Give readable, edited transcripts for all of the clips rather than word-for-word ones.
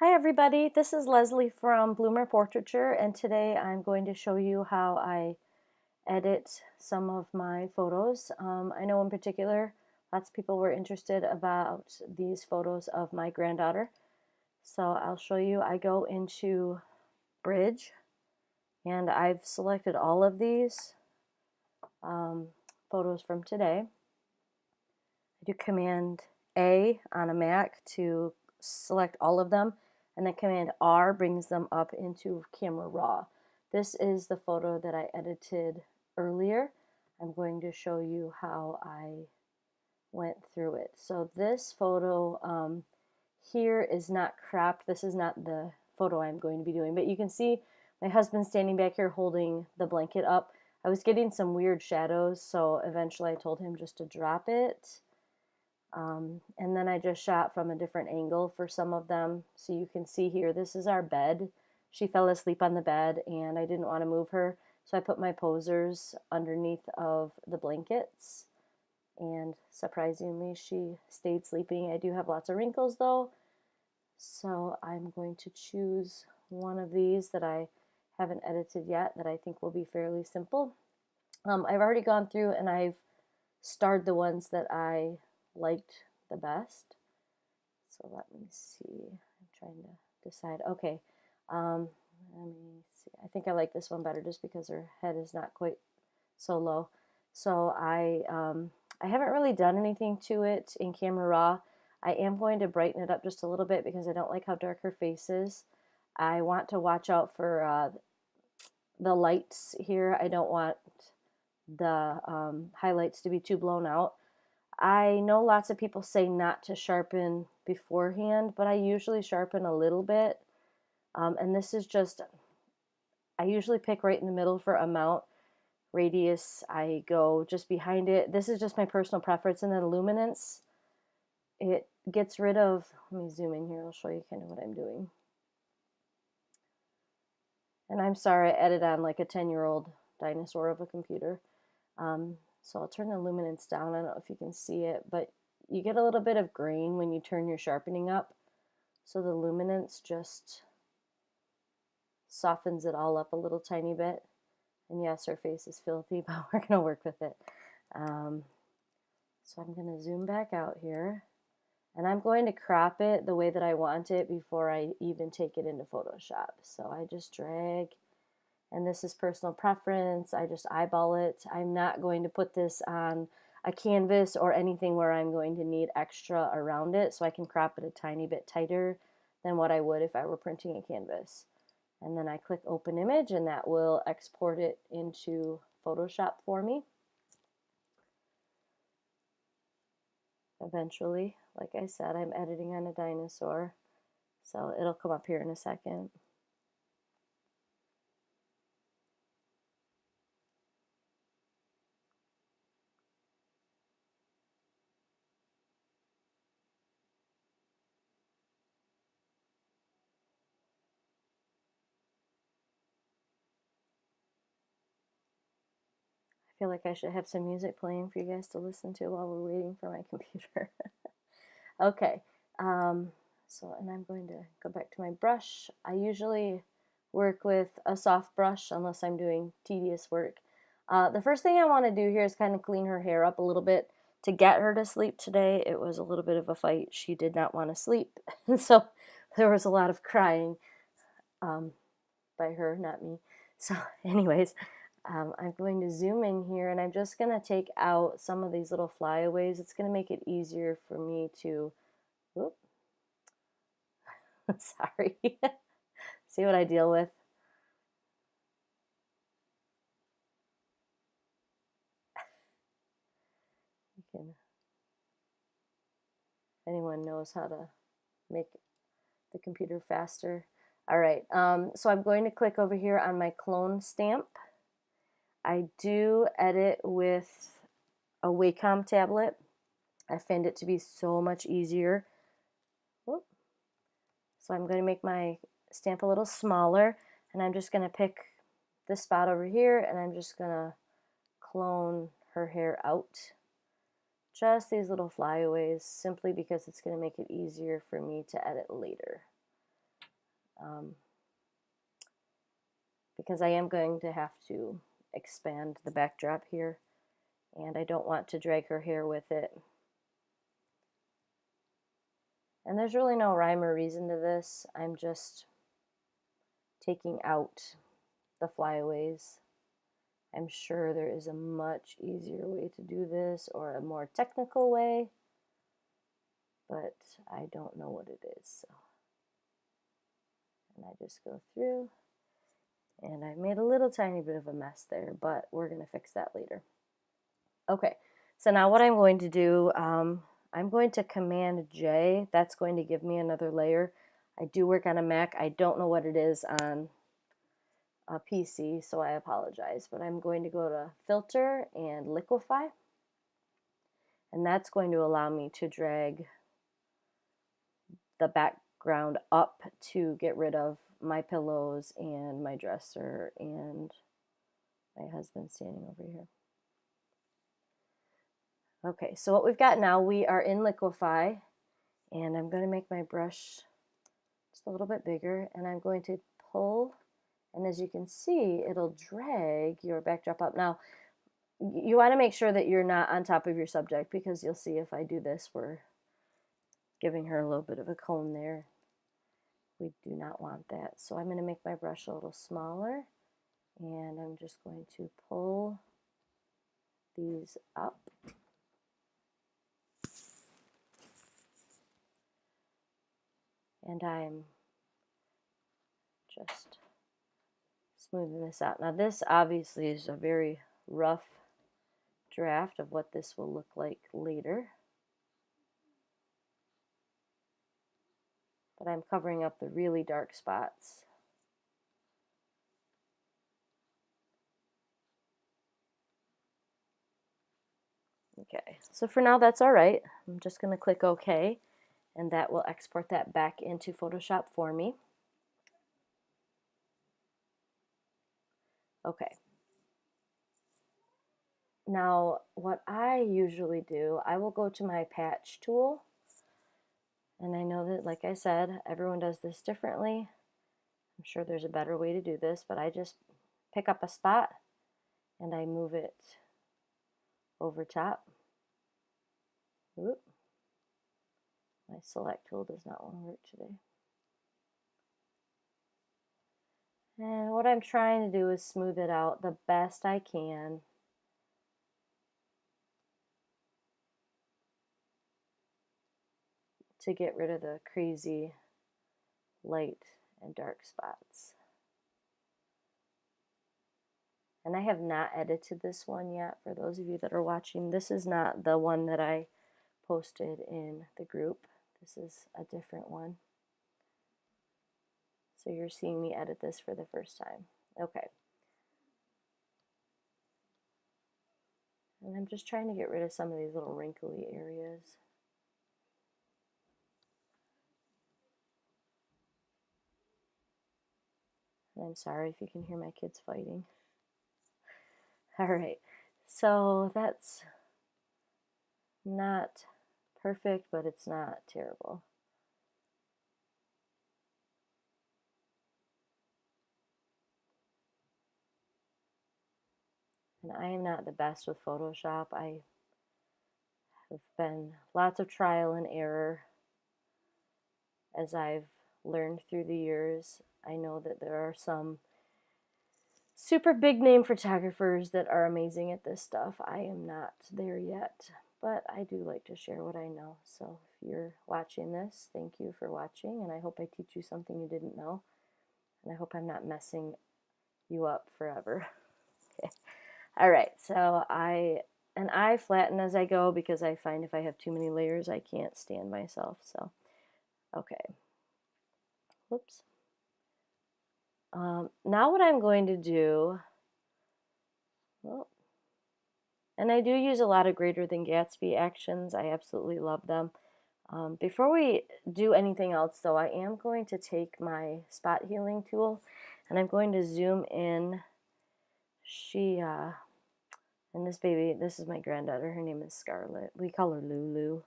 Hi everybody, this is Leslie from Bloomer Portraiture, and today I'm going to show you how I edit some of my photos. I know in particular lots of people were interested about these photos of my granddaughter, so I'll show you. I go into Bridge and I've selected all of these photos from today. I do Command A on a Mac to select all of them, and then Command R brings them up into Camera Raw. This is the photo that I edited earlier. I'm going to show you how I went through it. So this photo here is not cropped. This is not the photo I'm going to be doing, but you can see my husband standing back here holding the blanket up. I was getting some weird shadows, so eventually I told him just to drop it. And then I just shot from a different angle for some of them. So you can see here, this is our bed. She fell asleep on the bed and I didn't want to move her. So I put my posers underneath of the blankets. And surprisingly, she stayed sleeping. I do have lots of wrinkles though. So I'm going to choose one of these that I haven't edited yet that I think will be fairly simple. I've already gone through and I've starred the ones that I liked the best. So let me see. I'm trying to decide. Okay. Let me see. I think I like this one better just because her head is not quite so low. So I haven't really done anything to it in Camera Raw. I am going to brighten it up just a little bit because I don't like how dark her face is. I want to watch out for the lights here. I don't want the highlights to be too blown out. I know lots of people say not to sharpen beforehand, but I usually sharpen a little bit. And this is just, I usually pick right in the middle for amount. Radius, I go just behind it. This is just my personal preference. And then luminance, it gets rid of, let me zoom in here, I'll show you kind of what I'm doing. And I'm sorry, I edited on like a 10-year-old dinosaur of a computer. So I'll turn the luminance down. I don't know if you can see it, but you get a little bit of grain when you turn your sharpening up. So the luminance just softens it all up a little tiny bit. And yes, her face is filthy, but we're going to work with it. So I'm going to zoom back out here. And I'm going to crop it the way that I want it before I even take it into Photoshop. So I just drag, and this is personal preference. I just eyeball it. I'm not going to put this on a canvas or anything where I'm going to need extra around it, so I can crop it a tiny bit tighter than what I would if I were printing a canvas. And then I click open image and that will export it into Photoshop for me. Eventually, like I said, I'm editing on a dinosaur, so it'll come up here in a second. I feel like I should have some music playing for you guys to listen to while we're waiting for my computer. Okay, so and I'm going to go back to my brush. I usually work with a soft brush unless I'm doing tedious work. The first thing I want to do here is kind of clean her hair up a little bit to get her to sleep today. It was a little bit of a fight. She did not want to sleep, and so there was a lot of crying by her, not me. So anyways, I'm going to zoom in here and I'm just going to take out some of these little flyaways. It's going to make it easier for me to, whoop, sorry, see what I deal with. You can, if anyone knows how to make the computer faster. All right, so I'm going to click over here on my clone stamp. I do edit with a Wacom tablet. I find it to be so much easier. Whoop. So I'm going to make my stamp a little smaller, and I'm just going to pick this spot over here, and I'm just going to clone her hair out. Just these little flyaways, simply because it's going to make it easier for me to edit later. because I am going to have to expand the backdrop here, and I don't want to drag her hair with it. And there's really no rhyme or reason to this. I'm just taking out the flyaways. I'm sure there is a much easier way to do this, or a more technical way, but I don't know what it is. So. And I just go through, and I made a little tiny bit of a mess there, but we're going to fix that later. Okay, so now what I'm going to do, I'm going to Command J. That's going to give me another layer. I do work on a Mac. I don't know what it is on a PC, so I apologize, but I'm going to go to Filter and Liquify, and that's going to allow me to drag the background up to get rid of my pillows and my dresser and my husband standing over here. Okay, so what we've got now, we are in Liquify, and I'm going to make my brush just a little bit bigger, and I'm going to pull, and as you can see, it'll drag your backdrop up. Now, you want to make sure that you're not on top of your subject, because you'll see if I do this, we're giving her a little bit of a cone there. We do not want that. So I'm going to make my brush a little smaller, and I'm just going to pull these up. And I'm just smoothing this out. Now this obviously is a very rough draft of what this will look like later. But I'm covering up the really dark spots. Okay, so for now that's all right. I'm just going to click OK, and that will export that back into Photoshop for me. Okay. Now, what I usually do, I will go to my patch tool, and I know that, like I said, everyone does this differently. I'm sure there's a better way to do this, but I just pick up a spot and I move it over top. Oop. My select tool does not want to work today. And what I'm trying to do is smooth it out the best I can. To get rid of the crazy light and dark spots. And I have not edited this one yet. For those of you that are watching, this is not the one that I posted in the group. This is a different one. So you're seeing me edit this for the first time. Okay. And I'm just trying to get rid of some of these little wrinkly areas. And I'm sorry if you can hear my kids fighting. All right, so that's not perfect, but it's not terrible. And I am not the best with Photoshop. I have been lots of trial and error as I've learned through the years. I know that there are some super big name photographers that are amazing at this stuff. I am not there yet, but I do like to share what I know. So if you're watching this, thank you for watching, and I hope I teach you something you didn't know, and I hope I'm not messing you up forever. Okay. All right, so I flatten as I go, because I find if I have too many layers, I can't stand myself. So, okay. Whoops. Now what I'm going to do, well, and I do use a lot of Greater Than Gatsby actions. I absolutely love them. Before we do anything else, though, I am going to take my spot healing tool, and I'm going to zoom in. And this baby, this is my granddaughter. Her name is Scarlett. We call her Lulu.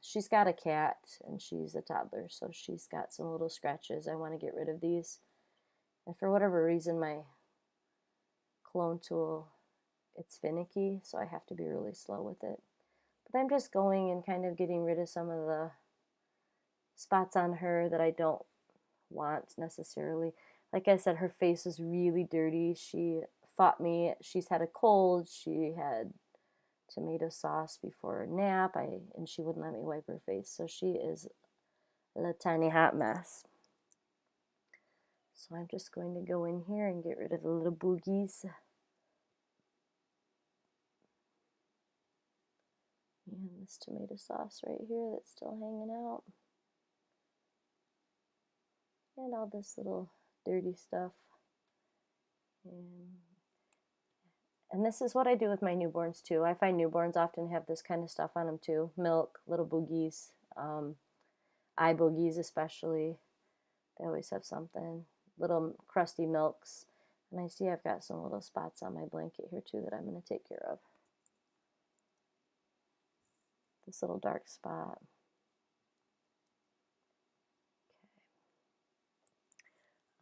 She's got a cat and she's a toddler, so she's got some little scratches. I want to get rid of these. And for whatever reason, my clone tool, it's finicky, so I have to be really slow with it. But I'm just going and kind of getting rid of some of the spots on her that I don't want necessarily. Like I said, her face is really dirty. She fought me. She's had a cold. She had tomato sauce before a nap. And she wouldn't let me wipe her face. So she is a tiny hot mess. So I'm just going to go in here and get rid of the little boogies. And this tomato sauce right here that's still hanging out. And all this little dirty stuff. And this is what I do with my newborns too. I find newborns often have this kind of stuff on them too. Milk, little boogies, eye boogies especially. They always have something. Little crusty milks. And I see I've got some little spots on my blanket here too that I'm going to take care of. This little dark spot.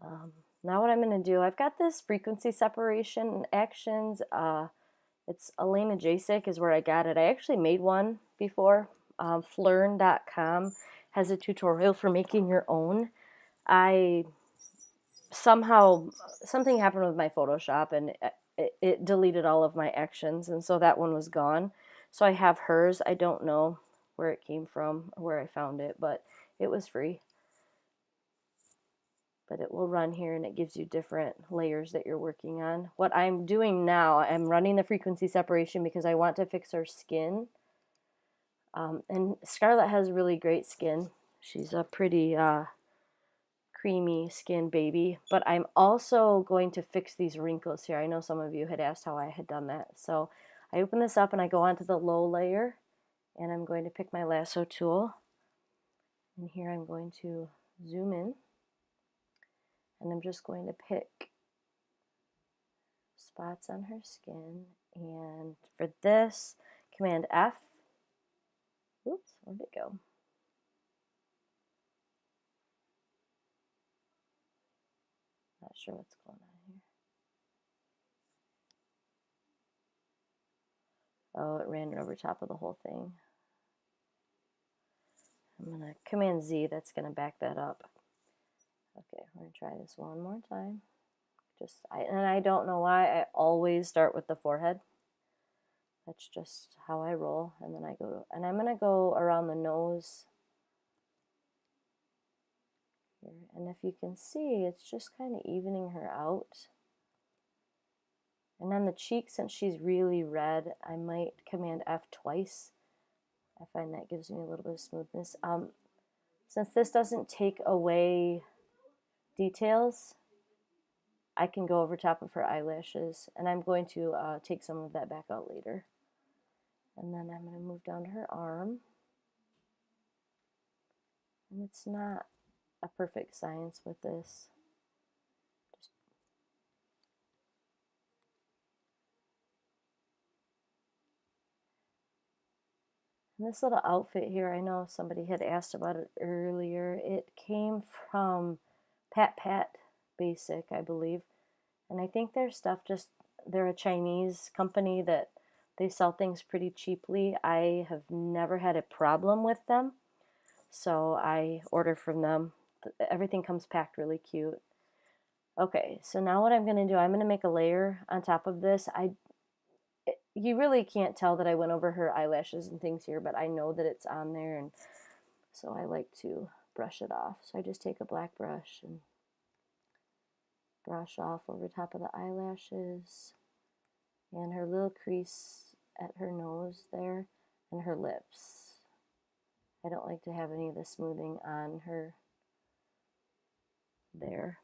Okay. Now what I'm going to do, I've got this frequency separation actions. It's Elena Jasek is where I got it. I actually made one before. Flern.com has a tutorial for making your own. Something happened with my Photoshop and it deleted all of my actions, and so that one was gone. So I have hers. I don't know where it came from or where I found it, but it was free. But it will run here and it gives you different layers that you're working on. What I'm doing now, I'm running the frequency separation because I want to fix her skin. And Scarlett has really great skin. She's a pretty creamy skin baby, but I'm also going to fix these wrinkles here. I know some of you had asked how I had done that. So I open this up and I go onto the low layer and I'm going to pick my lasso tool. And here I'm going to zoom in and I'm just going to pick spots on her skin. And for this, Command F. Oops, where'd it go? Not sure what's going on here. Oh, it ran over top of the whole thing. I'm going to Command Z, that's going to back that up. Okay, we're going to try this one more time. And I don't know why I always start with the forehead. That's just how I roll. And then and I'm going to go around the nose here. And if you can see, it's just kind of evening her out. And on the cheek, since she's really red, I might Command F twice. I find that gives me a little bit of smoothness. Since this doesn't take away details, I can go over top of her eyelashes, and I'm going to take some of that back out later. And then I'm going to move down to her arm. And it's not a perfect science with this. And this little outfit here, I know somebody had asked about it earlier. It came from Pat Basic, I believe. And I think their stuff they're a Chinese company that they sell things pretty cheaply. I have never had a problem with them, so I order from them. Everything comes packed really cute. Okay, so now what I'm going to do, I'm going to make a layer on top of this. You really can't tell that I went over her eyelashes and things here, but I know that it's on there, and so I like to brush it off. So I just take a black brush and brush off over top of the eyelashes and her little crease at her nose there and her lips. I don't like to have any of the smoothing on her there.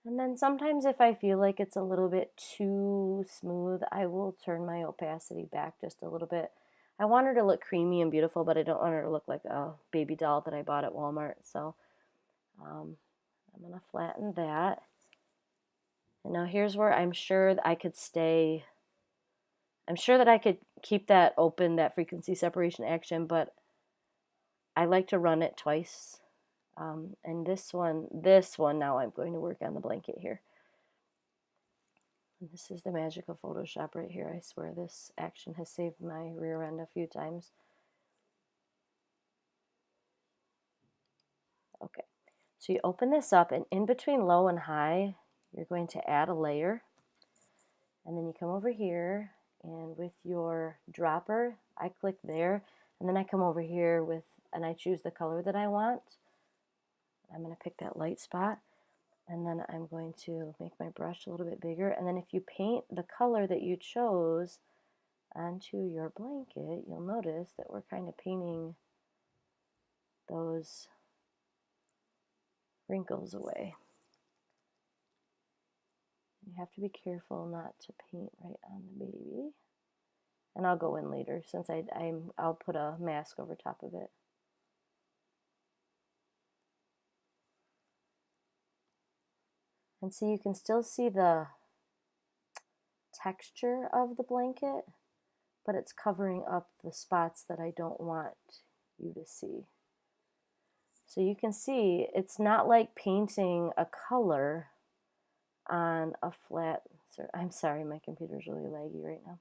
And then sometimes if I feel like it's a little bit too smooth, I will turn my opacity back just a little bit. I want her to look creamy and beautiful, but I don't want her to look like a baby doll that I bought at Walmart. So I'm going to flatten that. And now here's where I'm sure that I could keep that open, that frequency separation action, but I like to run it twice. And this one, now I'm going to work on the blanket here. And this is the magic of Photoshop right here. I swear this action has saved my rear end a few times. Okay, so you open this up, and in between low and high, you're going to add a layer. And then you come over here, and with your dropper, I click there, and then I come over here and I choose the color that I want. I'm going to pick that light spot, and then I'm going to make my brush a little bit bigger. And then if you paint the color that you chose onto your blanket, you'll notice that we're kind of painting those wrinkles away. You have to be careful not to paint right on the baby. And I'll go in later since I'll put a mask over top of it. And so you can still see the texture of the blanket, but it's covering up the spots that I don't want you to see. So you can see it's not like painting a color on a flat, I'm sorry, my computer's really laggy right now.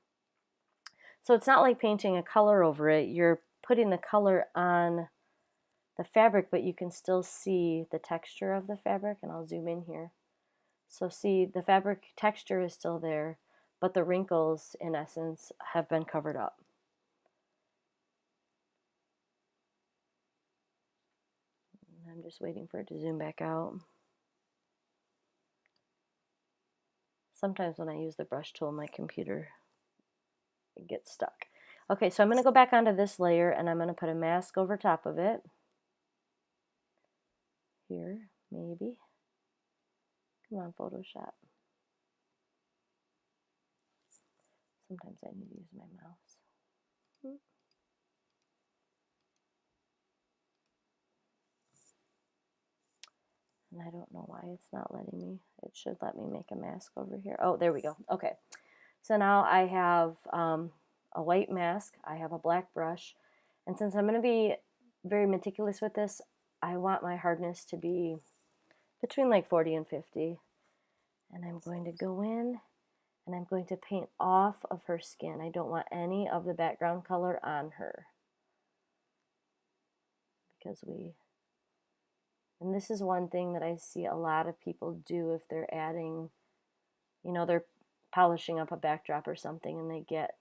So it's not like painting a color over it. You're putting the color on the fabric, but you can still see the texture of the fabric, and I'll zoom in here. So see, the fabric texture is still there, but the wrinkles, in essence, have been covered up. I'm just waiting for it to zoom back out. Sometimes when I use the brush tool, my computer gets stuck. Okay, so I'm going to go back onto this layer, and I'm going to put a mask over top of it. Here, maybe. Come on, Photoshop. Sometimes I need to use my mouse. And I don't know why it's not letting me. It should let me make a mask over here. Oh, there we go. Okay. So now I have a white mask. I have a black brush. And since I'm going to be very meticulous with this, I want my hardness to be between like 40 and 50. And I'm going to go in and I'm going to paint off of her skin. I don't want any of the background color on her. And this is one thing that I see a lot of people do if they're adding, they're polishing up a backdrop or something and they get